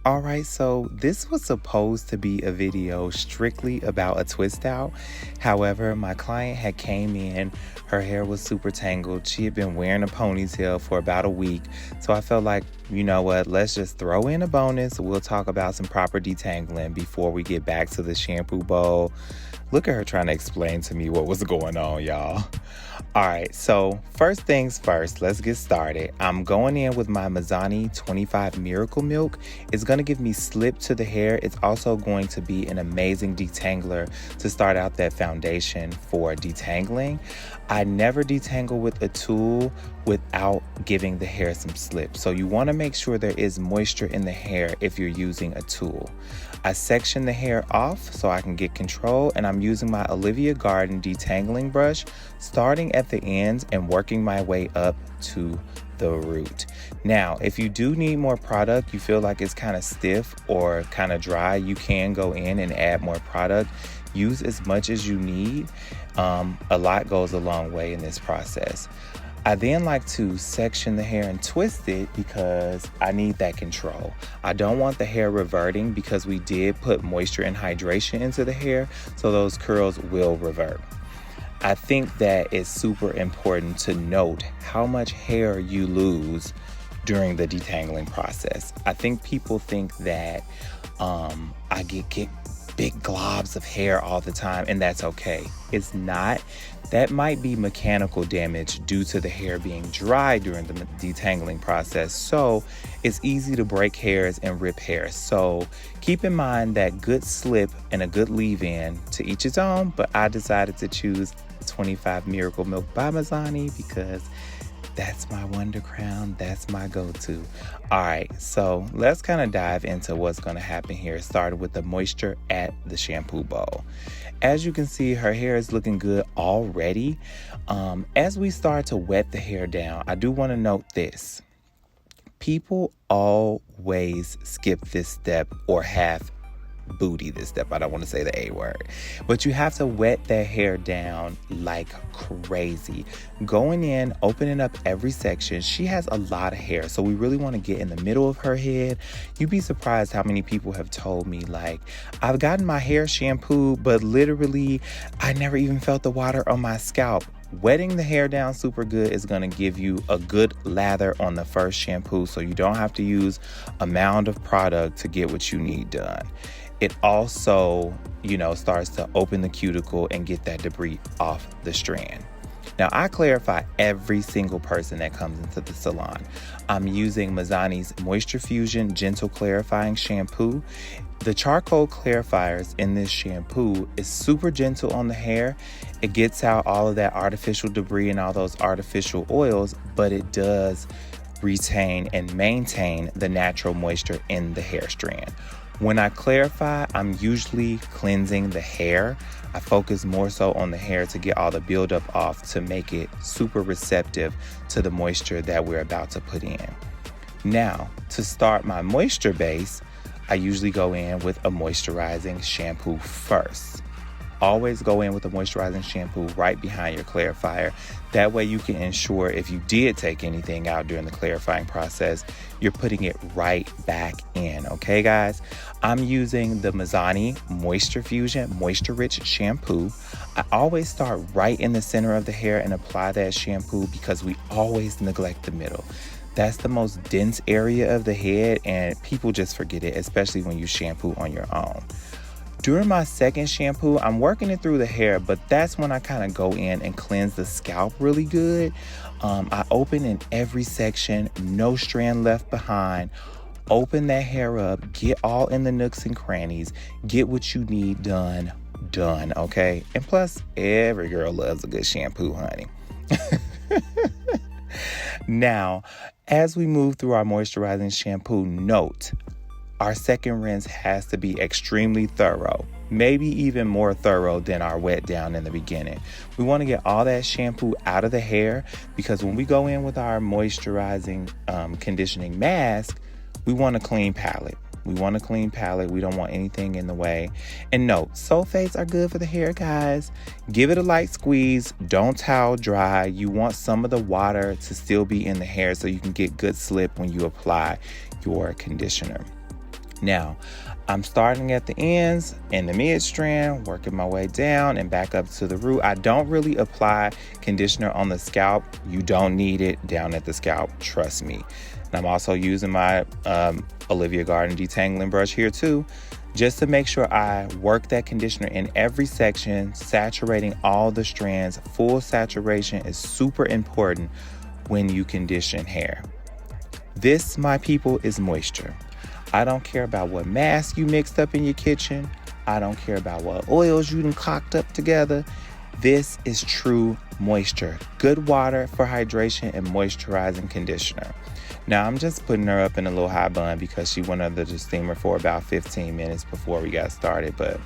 Alright, so this was supposed to be a video strictly about a twist out. However, my client had came in, her hair was super tangled. She had been wearing a ponytail for about a week. So I felt like, you know what, let's just throw in a bonus. We'll talk about some proper detangling before we get back to the shampoo bowl. Look at her trying to explain to me what was going on, y'all. Alright, so first things first, let's get started. I'm going in with my MIZANI 25 Miracle Milk. It's going to give me slip to the hair. It's also going to be an amazing detangler to start out that foundation for detangling. I never detangle with a tool without giving the hair some slip. So you want to make sure there is moisture in the hair if you're using a tool. I section the hair off so I can get control, and I'm using my Olivia Garden detangling brush, starting at the ends and working my way up to the root. Now, if you do need more product, you feel like it's kind of stiff or kind of dry, you can go in and add more product. Use as much as you need. A lot goes a long way in this process. I then like to section the hair and twist it because I need that control. I don't want the hair reverting because we did put moisture and hydration into the hair, so those curls will revert. I think that it's super important to note how much hair you lose during the detangling process. I think people think that I get big globs of hair all the time, and that's okay. It's not. That might be mechanical damage due to the hair being dry during the detangling process. So it's easy to break hairs and rip hairs. So keep in mind that good slip and a good leave-in, to each its own, but I decided to choose 25 Miracle Milk by MIZANI because that's my wonder crown. That's my go-to. All right, so let's kind of dive into what's going to happen here. Started with the moisture at the shampoo bowl. As you can see, her hair is looking good already. As we start to wet the hair down, I do want to note this. People always skip this step or half booty this step. I don't want to say the A word, but you have to wet that hair down like crazy. Going in, opening up every section. She has a lot of hair, so we really want to get in the middle of her head. You'd be surprised how many people have told me, like, I've gotten my hair shampooed, but literally I never even felt the water on my scalp. Wetting the hair down super good is going to give you a good lather on the first shampoo, so you don't have to use a mound of product to get what you need done. It also, starts to open the cuticle and get that debris off the strand. Now, I clarify every single person that comes into the salon. I'm using MIZANI's Moisture Fusion Gentle Clarifying Shampoo. The charcoal clarifiers in this shampoo is super gentle on the hair. It gets out all of that artificial debris and all those artificial oils, but it does retain and maintain the natural moisture in the hair strand. When I clarify, I'm usually cleansing the hair. I focus more so on the hair to get all the buildup off to make it super receptive to the moisture that we're about to put in. Now, to start my moisture base, I usually go in with a moisturizing shampoo first. Always go in with a moisturizing shampoo right behind your clarifier. That way you can ensure if you did take anything out during the clarifying process, you're putting it right back in. Okay, guys? I'm using the MIZANI Moisture Fusion Moisture Rich Shampoo. I always start right in the center of the hair and apply that shampoo because we always neglect the middle. That's the most dense area of the head, and people just forget it, especially when you shampoo on your own. During my second shampoo, I'm working it through the hair, but that's when I kind of go in and cleanse the scalp really good. I open in every section, no strand left behind. Open that hair up, get all in the nooks and crannies, get what you need done, okay? And plus, every girl loves a good shampoo, honey. Now, as we move through our moisturizing shampoo, note, our second rinse has to be extremely thorough, maybe even more thorough than our wet down in the beginning. We want to get all that shampoo out of the hair because when we go in with our moisturizing conditioning mask, we want a clean palette. We don't want anything in the way. And note, sulfates are good for the hair, guys. Give it a light squeeze. Don't towel dry. You want some of the water to still be in the hair so you can get good slip when you apply your conditioner. Now, I'm starting at the ends and the mid strand, working my way down and back up to the root. I don't really apply conditioner on the scalp. You don't need it down at the scalp, trust me. And I'm also using my Olivia Garden detangling brush here too, just to make sure I work that conditioner in every section, saturating all the strands. Full saturation is super important when you condition hair. This, my people, is moisture. I don't care about what mask you mixed up in your kitchen. I don't care about what oils you done cocked up together. This is true moisture. Good water for hydration and moisturizing conditioner. Now, I'm just putting her up in a little hot bun because she went under the steamer for about 15 minutes before we got started. But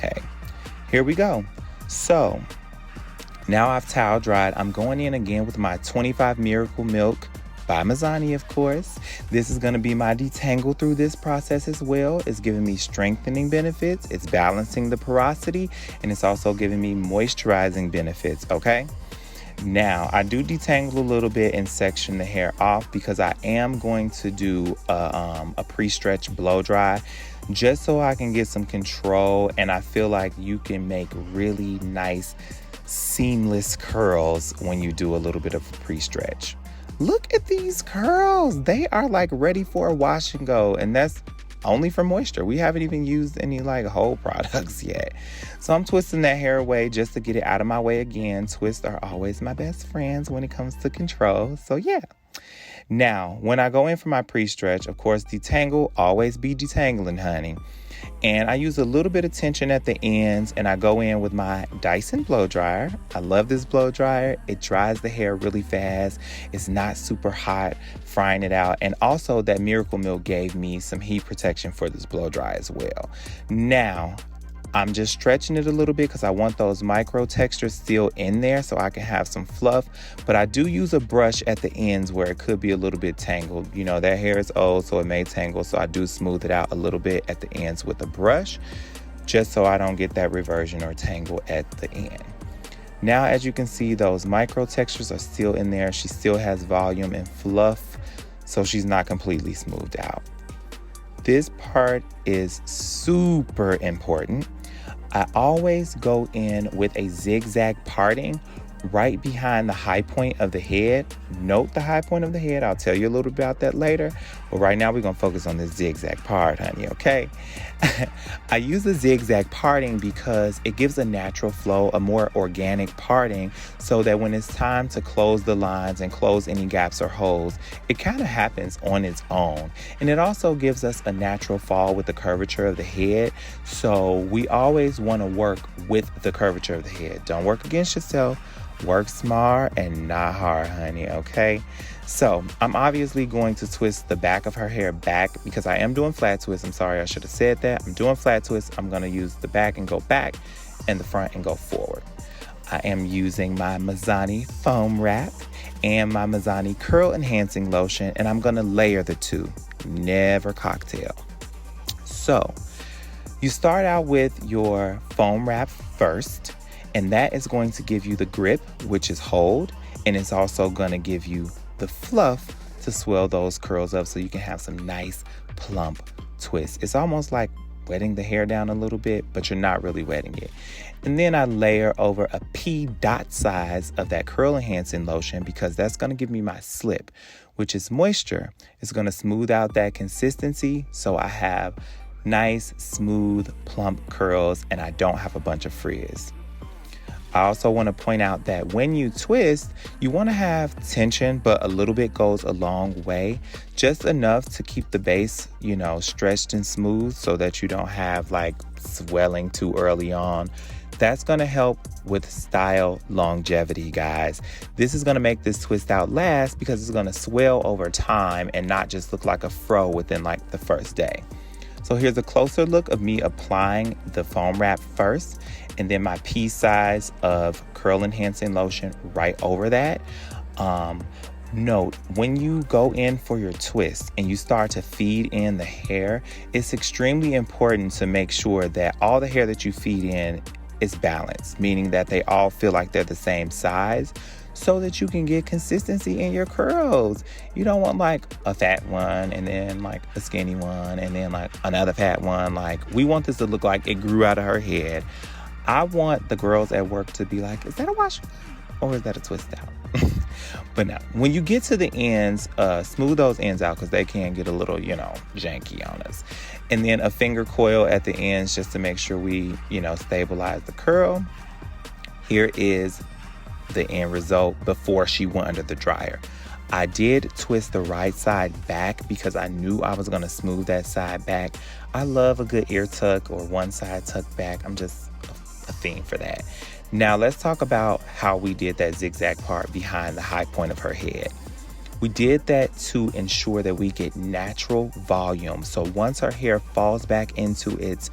hey, here we go. So now I've towel dried. I'm going in again with my 25 Miracle Milk by MIZANI, of course. This is going to be my detangle through this process as well. It's giving me strengthening benefits, it's balancing the porosity, and it's also giving me moisturizing benefits, okay? Now, I do detangle a little bit and section the hair off because I am going to do a pre-stretch blow dry just so I can get some control, and I feel like you can make really nice seamless curls when you do a little bit of a pre-stretch. Look at these curls. They are like ready for a wash and go. And that's only for moisture. We haven't even used any like whole products yet. So I'm twisting that hair away just to get it out of my way again. Twists are always my best friends when it comes to control. So yeah. Now, when I go in for my pre-stretch, of course, detangle, always be detangling, honey. And I use a little bit of tension at the ends, and I go in with my Dyson blow dryer. I love this blow dryer. It dries the hair really fast. It's not super hot, frying it out. And also that Miracle Milk gave me some heat protection for this blow dry as well. Now, I'm just stretching it a little bit because I want those micro textures still in there so I can have some fluff. But I do use a brush at the ends where it could be a little bit tangled. You know, that hair is old, so it may tangle. So I do smooth it out a little bit at the ends with a brush just so I don't get that reversion or tangle at the end. Now, as you can see, those micro textures are still in there. She still has volume and fluff, so she's not completely smoothed out. This part is super important. I always go in with a zigzag parting right behind the high point of the head. Note the high point of the head. I'll tell you a little about that later. But right now we're going to focus on this zigzag part, honey, okay? I use the zigzag parting because it gives a natural flow, a more organic parting, so that when it's time to close the lines and close any gaps or holes, it kind of happens on its own. And it also gives us a natural fall with the curvature of the head. So we always want to work with the curvature of the head. Don't work against yourself. Work smart and not hard, honey, okay? So I'm obviously going to twist the back of her hair back because I am doing flat twists. I'm sorry, I should have said that. I'm doing flat twists. I'm going to use the back and go back and the front and go forward. I am using my MIZANI foam wrap and my MIZANI curl enhancing lotion, and I'm going to layer the two. Never cocktail. So you start out with your foam wrap first, and that is going to give you the grip, which is hold, and it's also going to give you the fluff to swell those curls up so you can have some nice plump twists. It's almost like wetting the hair down a little bit, but you're not really wetting it. And then I layer over a pea dot size of that curl enhancing lotion because that's going to give me my slip, which is moisture. It's going to smooth out that consistency so I have nice, smooth, plump curls and I don't have a bunch of frizz. I also want to point out that when you twist, you want to have tension, but a little bit goes a long way. Just enough to keep the base, stretched and smooth so that you don't have like swelling too early on. That's going to help with style longevity, guys. This is going to make this twist out last because it's going to swell over time and not just look like a fro within like the first day. So here's a closer look of me applying the foam wrap first and then my pea size of curl enhancing lotion right over that. Note, when you go in for your twist and you start to feed in the hair, it's extremely important to make sure that all the hair that you feed in is balanced, meaning that they all feel like they're the same size. so that you can get consistency in your curls. You don't want like a fat one and then like a skinny one and then like another fat one. Like, we want this to look like it grew out of her head. I want the girls at work to be like, is that a wash or is that a twist out? But now, when you get to the ends, smooth those ends out because they can get a little, janky on us. And then a finger coil at the ends just to make sure we, stabilize the curl. Here is the end result before she went under the dryer. I did twist the right side back because I knew I was going to smooth that side back. I love a good ear tuck or one side tuck back. I'm just a fiend for that. Now let's talk about how we did that zigzag part behind the high point of her head. We did that to ensure that we get natural volume. So once her hair falls back into its,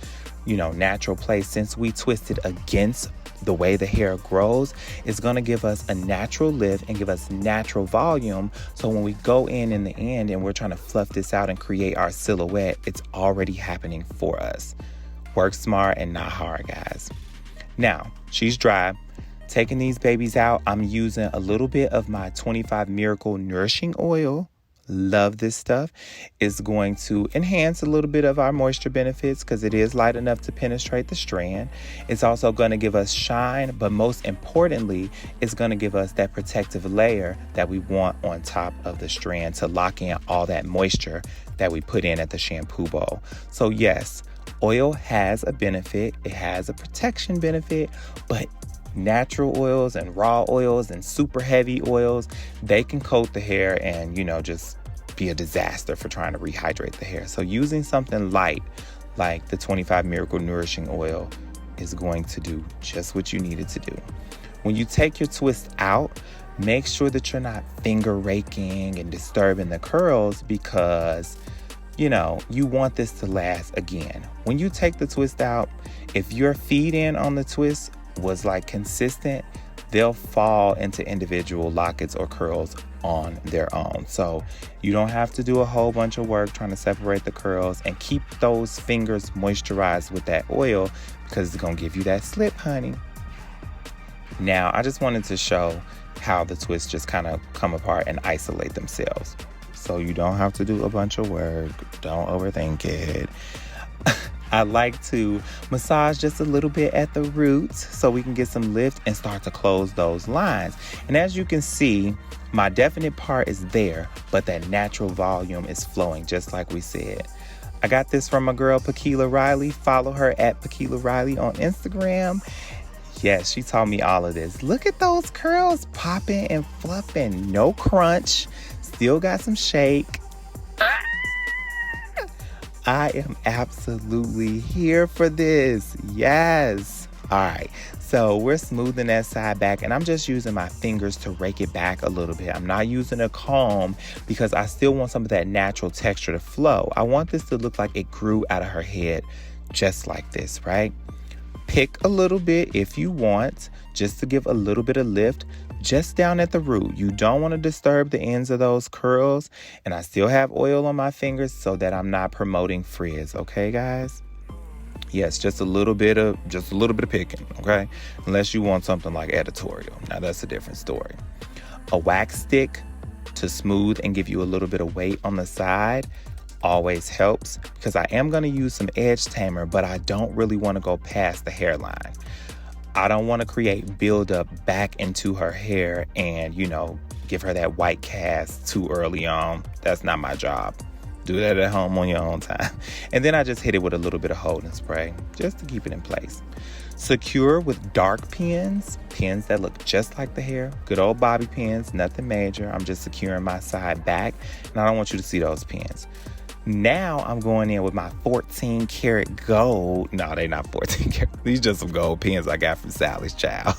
natural place, since we twisted against the way the hair grows, it's going to give us a natural lift and give us natural volume. So when we go in the end and we're trying to fluff this out and create our silhouette, it's already happening for us. Work smart and not hard, guys. Now, she's dry. Taking these babies out, I'm using a little bit of my 25 Miracle Nourishing Oil. Love this stuff. It's going to enhance a little bit of our moisture benefits because it is light enough to penetrate the strand. It's also going to give us shine, but most importantly, it's going to give us that protective layer that we want on top of the strand to lock in all that moisture that we put in at the shampoo bowl. So yes, oil has a benefit. It has a protection benefit, but natural oils and raw oils and super heavy oils, they can coat the hair and, just be a disaster for trying to rehydrate the hair. So using something light like the 25 Miracle Nourishing Oil is going to do just what you need it to do. When you take your twist out, make sure that you're not finger raking and disturbing the curls because you want this to last. Again, when you take the twist out, if your feed in on the twist was like consistent, they'll fall into individual lockets or curls on their own. So you don't have to do a whole bunch of work trying to separate the curls, and keep those fingers moisturized with that oil because it's going to give you that slip, honey. Now, I just wanted to show how the twists just kind of come apart and isolate themselves. So you don't have to do a bunch of work. Don't overthink it. I like to massage just a little bit at the roots so we can get some lift and start to close those lines. And as you can see, my definite part is there, but that natural volume is flowing just like we said. I got this from my girl, PEKELA Riley. Follow her at PEKELA Riley on Instagram. Yes, she taught me all of this. Look at those curls popping and fluffing. No crunch. Still got some shake. I am absolutely here for this. Yes. All right. So we're smoothing that side back, and I'm just using my fingers to rake it back a little bit. I'm not using a comb because I still want some of that natural texture to flow. I want this to look like it grew out of her head just like this, right? Pick a little bit if you want, just to give a little bit of lift just down at the root. You don't want to disturb the ends of those curls. And I still have oil on my fingers so that I'm not promoting frizz. Okay, guys? Yes, just a little bit of picking, okay? Unless you want something like editorial. Now that's a different story. A wax stick to smooth and give you a little bit of weight on the side always helps, because I am going to use some edge tamer, but I don't really want to go past the hairline. I don't want to create buildup back into her hair and, give her that white cast too early on. That's not my job. Do that at home on your own time. And then I just hit it with a little bit of holding spray just to keep it in place. Secure with dark pins that look just like the hair. Good old bobby pins, nothing major. I'm just securing my side back, and I don't want you to see those pins. Now I'm going in with my 14 karat gold. No, they're not 14 karat. These just some gold pins I got from Sally's Child.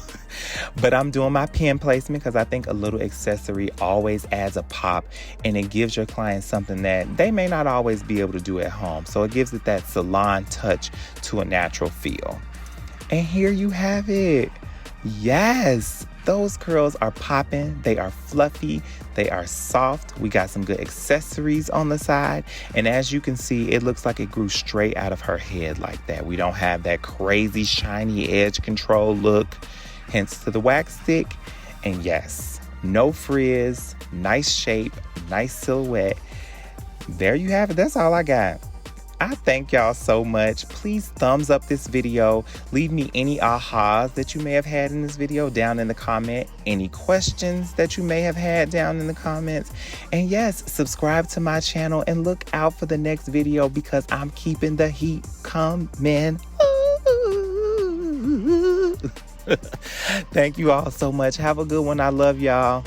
But I'm doing my pin placement because I think a little accessory always adds a pop, and it gives your client something that they may not always be able to do at home. So it gives it that salon touch to a natural feel. And here you have it. Yes, those curls are popping. They are fluffy. They are soft. We got some good accessories on the side. And as you can see, it looks like it grew straight out of her head like that. We don't have that crazy shiny edge control look, hence to the wax stick. And yes, no frizz, nice shape, nice silhouette. There you have it. That's all I got. I thank y'all so much. Please thumbs up this video. Leave me any ahas that you may have had in this video down in the comment. Any questions that you may have had down in the comments. And yes, subscribe to my channel and look out for the next video because I'm keeping the heat coming. Thank you all so much. Have a good one. I love y'all.